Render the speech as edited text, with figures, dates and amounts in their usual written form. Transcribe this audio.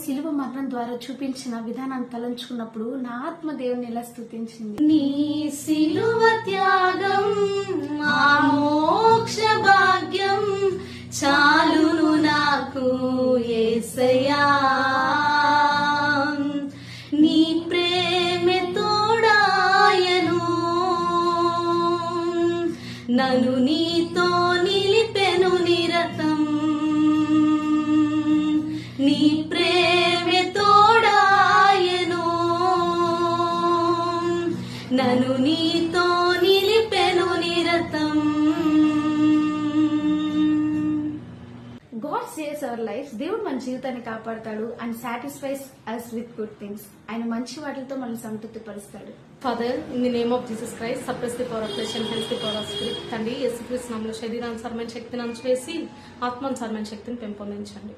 శిలువ మరణం ద్వారా చూపించిన విధానాన్ని తలంచుకున్నప్పుడు నా ఆత్మ దేవుని ఎలా స్తుతించింది. నీ శిలువ త్యాగం మా మోక్ష భాగ్యం చాలును నాకు యేసయ్యా, నీ ప్రేమే తోడాయను నన్ను నీతో నిలిపెను నిరతం, నీ ప్రేమే తోడాయను నన్ను నీతో నిలిపెను నిరతం. God saves our lives. దేవుడు మన జీవితాన్ని కాపాడతాడు and satisfies us with good things. ఆయన మంచి వాటితో మనల్ని సంతృప్తి పరుస్తాడు. Father, in the name of Jesus Christ, suppress the power of flesh and help the power of spirit. తండ్రి యేసుక్రీస్తు నామములో శరీరానుసారమైన శక్తిని అంచువేసి ఆత్మానుసారమైన శక్తిని పెంపొందించండి.